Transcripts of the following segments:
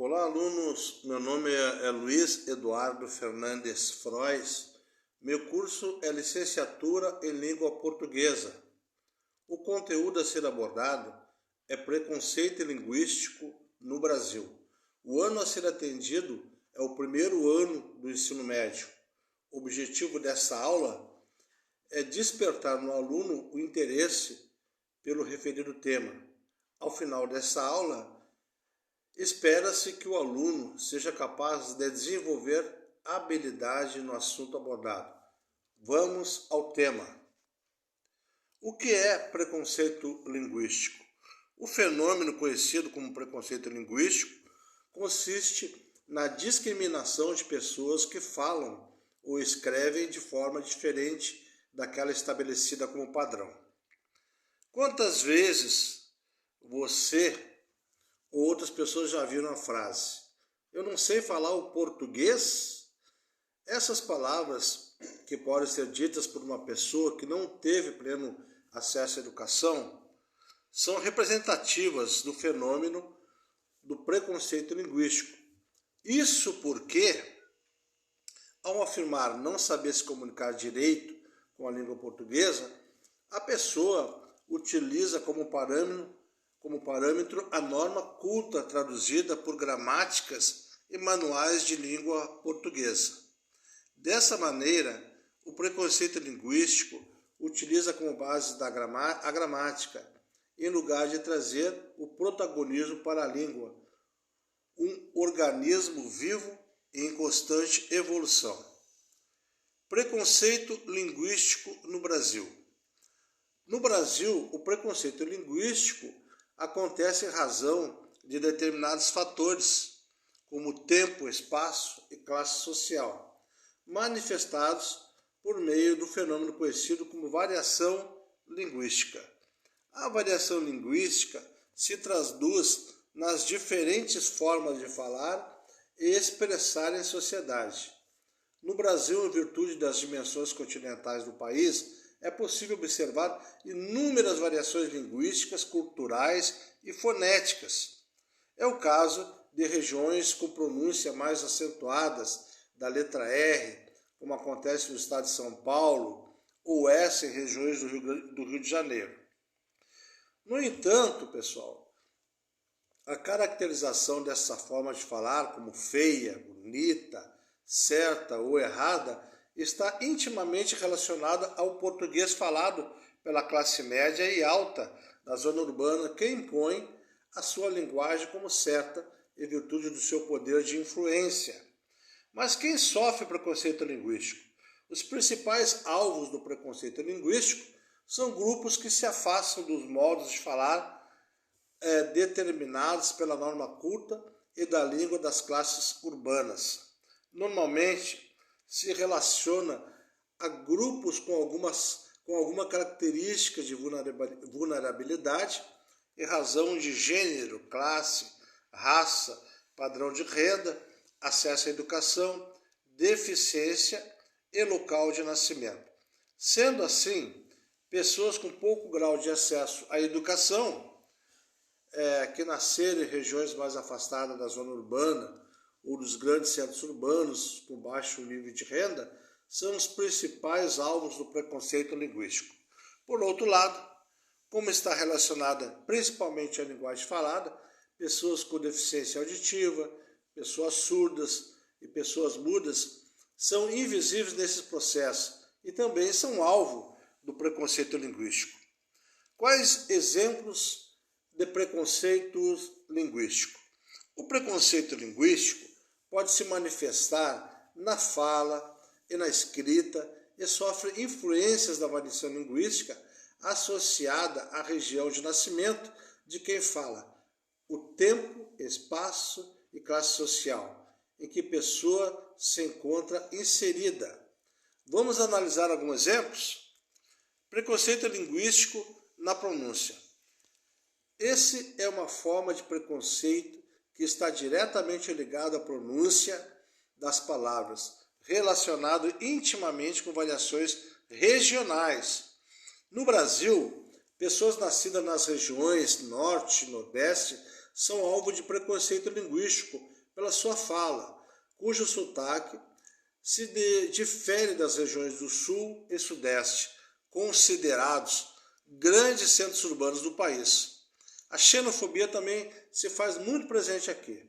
Olá, alunos. Meu nome é Luiz Eduardo Fernandes Frois. Meu curso é Licenciatura em Língua Portuguesa. O conteúdo a ser abordado é preconceito linguístico no Brasil. O ano a ser atendido é o primeiro ano do ensino médio. O objetivo dessa aula é despertar no aluno o interesse pelo referido tema. Ao final dessa aula, espera-se que o aluno seja capaz de desenvolver habilidade no assunto abordado. Vamos ao tema. O que é preconceito linguístico? O fenômeno conhecido como preconceito linguístico consiste na discriminação de pessoas que falam ou escrevem de forma diferente daquela estabelecida como padrão. Quantas vezes você ou outras pessoas já viram a frase: "Eu não sei falar o português"? Essas palavras, que podem ser ditas por uma pessoa que não teve pleno acesso à educação, são representativas do fenômeno do preconceito linguístico. Isso porque, ao afirmar não saber se comunicar direito com a língua portuguesa, a pessoa utiliza como parâmetro a norma culta traduzida por gramáticas e manuais de língua portuguesa. Dessa maneira, o preconceito linguístico utiliza como base a gramática, em lugar de trazer o protagonismo para a língua, um organismo vivo e em constante evolução. Preconceito linguístico no Brasil. No Brasil, o preconceito linguístico acontece em razão de determinados fatores, como tempo, espaço e classe social, manifestados por meio do fenômeno conhecido como variação linguística. A variação linguística se traduz nas diferentes formas de falar e expressar em sociedade. No Brasil, em virtude das dimensões continentais do país, é possível observar inúmeras variações linguísticas, culturais e fonéticas. É o caso de regiões com pronúncia mais acentuadas da letra R, como acontece no estado de São Paulo, ou S em regiões do Rio de Janeiro. No entanto, pessoal, a caracterização dessa forma de falar como feia, bonita, certa ou errada está intimamente relacionada ao português falado pela classe média e alta da zona urbana, que impõe a sua linguagem como certa em virtude do seu poder de influência. Mas quem sofre preconceito linguístico? Os principais alvos do preconceito linguístico são grupos que se afastam dos modos de falar determinados pela norma culta e da língua das classes urbanas. Normalmente, se relaciona a grupos com alguma característica de vulnerabilidade em razão de gênero, classe, raça, padrão de renda, acesso à educação, deficiência e local de nascimento. Sendo assim, pessoas com pouco grau de acesso à educação, que nasceram em regiões mais afastadas da zona urbana ou dos grandes centros urbanos com baixo nível de renda, são os principais alvos do preconceito linguístico. Por outro lado, como está relacionada principalmente à linguagem falada, pessoas com deficiência auditiva, pessoas surdas e pessoas mudas são invisíveis nesses processos e também são alvo do preconceito linguístico. Quais exemplos de preconceito linguístico? O preconceito linguístico pode se manifestar na fala e na escrita e sofre influências da variação linguística associada à região de nascimento de quem fala, o tempo, espaço e classe social em que a pessoa se encontra inserida. Vamos analisar alguns exemplos? Preconceito linguístico na pronúncia. Esse é uma forma de preconceito que está diretamente ligado à pronúncia das palavras, relacionado intimamente com variações regionais. No Brasil, pessoas nascidas nas regiões norte e nordeste são alvo de preconceito linguístico pela sua fala, cujo sotaque se difere das regiões do Sul e Sudeste, considerados grandes centros urbanos do país. A xenofobia também se faz muito presente aqui.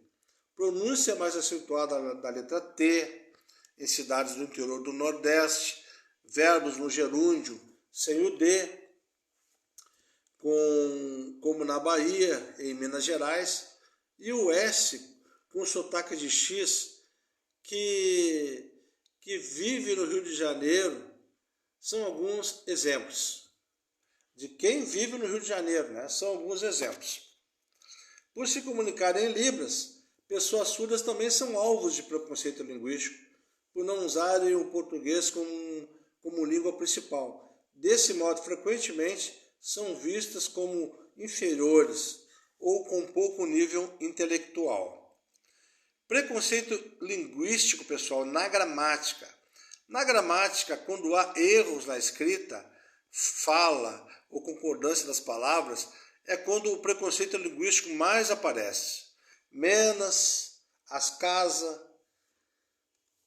Pronúncia mais acentuada da letra T, em cidades do interior do Nordeste, verbos no gerúndio sem o D, como na Bahia, em Minas Gerais, e o S com sotaque de X, que vive no Rio de Janeiro, são alguns exemplos. De quem vive no Rio de Janeiro, né? São alguns exemplos. Por se comunicarem em Libras, pessoas surdas também são alvos de preconceito linguístico, por não usarem o português como língua principal. Desse modo, frequentemente, são vistas como inferiores ou com pouco nível intelectual. Preconceito linguístico, pessoal, na gramática. Na gramática, quando há erros na escrita, fala ou concordância das palavras, é quando o preconceito linguístico mais aparece. Menos, as casas,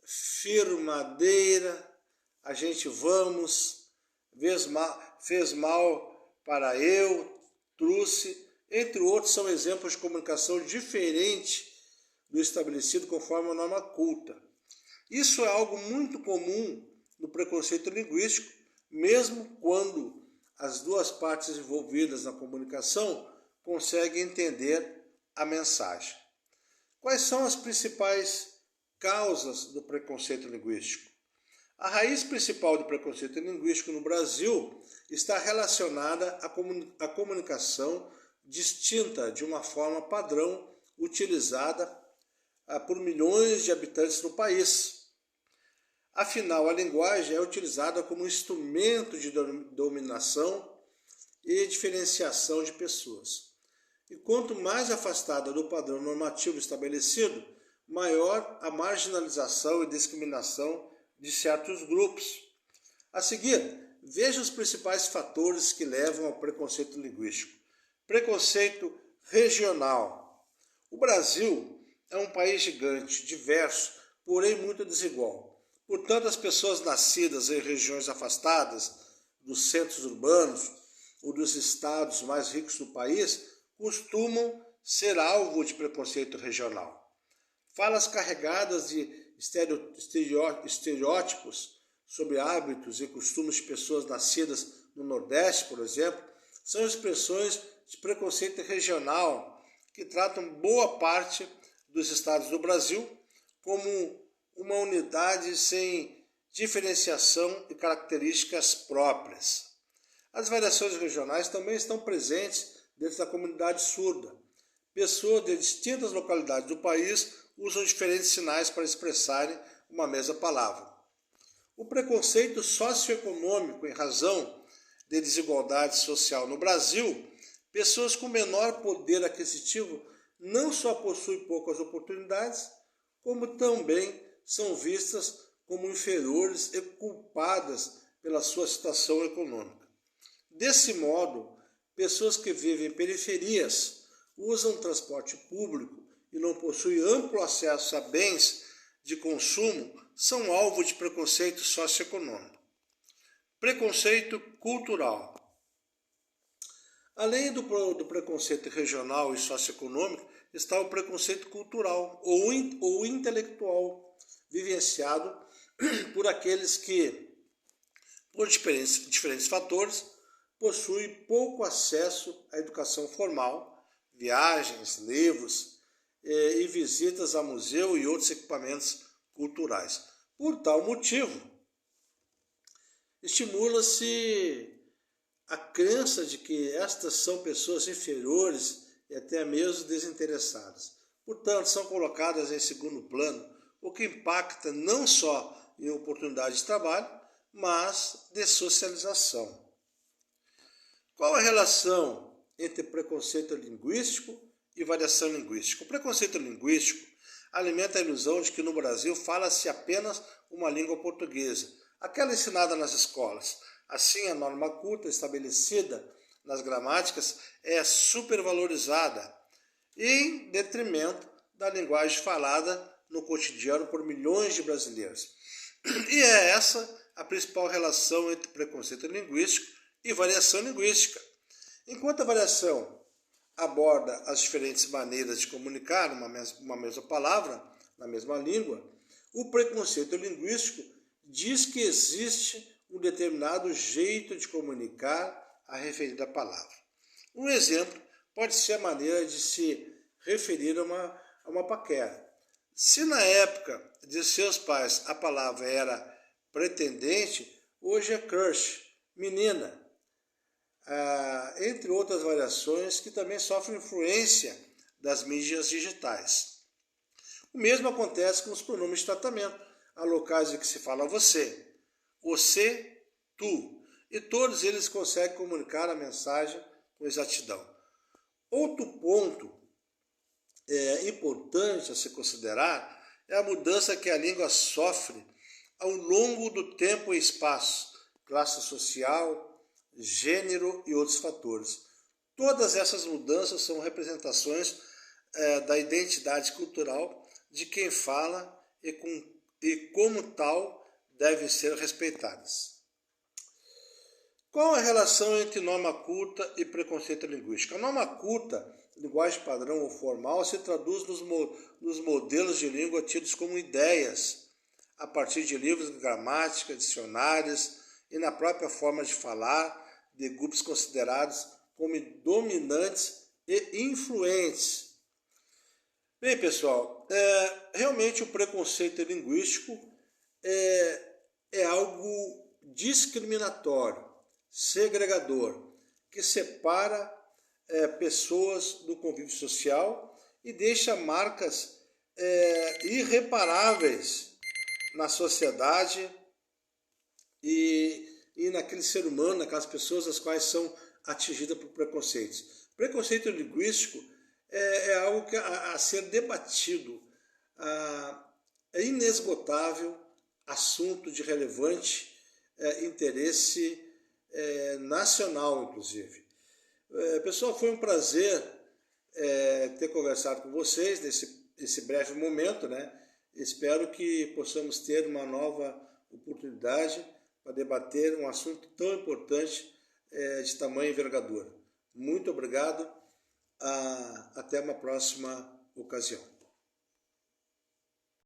firmadeira, a gente vamos, fez mal para eu, trouxe, entre outros, são exemplos de comunicação diferente do estabelecido conforme a norma culta. Isso é algo muito comum no preconceito linguístico, mesmo quando as duas partes envolvidas na comunicação conseguem entender a mensagem. Quais são as principais causas do preconceito linguístico? A raiz principal do preconceito linguístico no Brasil está relacionada à comunicação distinta de uma forma padrão utilizada por milhões de habitantes no país. Afinal, a linguagem é utilizada como instrumento de dominação e diferenciação de pessoas. E quanto mais afastada do padrão normativo estabelecido, maior a marginalização e discriminação de certos grupos. A seguir, veja os principais fatores que levam ao preconceito linguístico. Preconceito regional. O Brasil é um país gigante, diverso, porém muito desigual. Portanto, as pessoas nascidas em regiões afastadas dos centros urbanos ou dos estados mais ricos do país costumam ser alvo de preconceito regional. Falas carregadas de estereótipos sobre hábitos e costumes de pessoas nascidas no Nordeste, por exemplo, são expressões de preconceito regional que tratam boa parte dos estados do Brasil como uma unidade sem diferenciação e características próprias. As variações regionais também estão presentes dentro da comunidade surda. Pessoas de distintas localidades do país usam diferentes sinais para expressarem uma mesma palavra. O preconceito socioeconômico em razão de desigualdade social no Brasil, pessoas com menor poder aquisitivo não só possuem poucas oportunidades, como também são vistas como inferiores e culpadas pela sua situação econômica. Desse modo, pessoas que vivem em periferias, usam transporte público e não possuem amplo acesso a bens de consumo, são alvo de preconceito socioeconômico. Preconceito cultural. Além do preconceito regional e socioeconômico, está o preconceito cultural ou intelectual, vivenciado por aqueles que, por diferentes fatores, possuem pouco acesso à educação formal, viagens, livros e visitas a museu e outros equipamentos culturais. Por tal motivo, estimula-se a crença de que estas são pessoas inferiores e até mesmo desinteressadas. Portanto, são colocadas em segundo plano, o que impacta não só em oportunidade de trabalho, mas de socialização. Qual a relação entre preconceito linguístico e variação linguística? O preconceito linguístico alimenta a ilusão de que no Brasil fala-se apenas uma língua portuguesa, aquela ensinada nas escolas. Assim, a norma culta estabelecida nas gramáticas é supervalorizada em detrimento da linguagem falada no cotidiano por milhões de brasileiros. E é essa a principal relação entre preconceito linguístico e variação linguística. Enquanto a variação aborda as diferentes maneiras de comunicar uma mesma palavra, na mesma língua, o preconceito linguístico diz que existe um determinado jeito de comunicar a referida palavra. Um exemplo pode ser a maneira de se referir a uma paquera. Se na época de seus pais a palavra era pretendente, hoje é crush, menina. Entre outras variações que também sofrem influência das mídias digitais. O mesmo acontece com os pronomes de tratamento. Há locais em que se fala você, tu, e todos eles conseguem comunicar a mensagem com exatidão. Outro ponto importante a se considerar é a mudança que a língua sofre ao longo do tempo e espaço, classe social, gênero e outros fatores. Todas essas mudanças são representações da identidade cultural de quem fala e como tal devem ser respeitadas. Qual a relação entre norma culta e preconceito linguístico? A norma culta, linguagem padrão ou formal, se traduz nos modelos de língua tidos como ideias, a partir de livros de gramática, dicionários e na própria forma de falar de grupos considerados como dominantes e influentes. Bem, pessoal, realmente o preconceito linguístico é algo discriminatório, segregador, que separa pessoas do convívio social e deixa marcas irreparáveis na sociedade e naquele ser humano, naquelas pessoas as quais são atingidas por preconceitos. Preconceito linguístico é algo a ser debatido, é inesgotável, assunto de relevante interesse nacional, inclusive. Pessoal, foi um prazer ter conversado com vocês nesse breve momento, né? Espero que possamos ter uma nova oportunidade para debater um assunto tão importante de tamanha envergadura. Muito obrigado. Até uma próxima ocasião.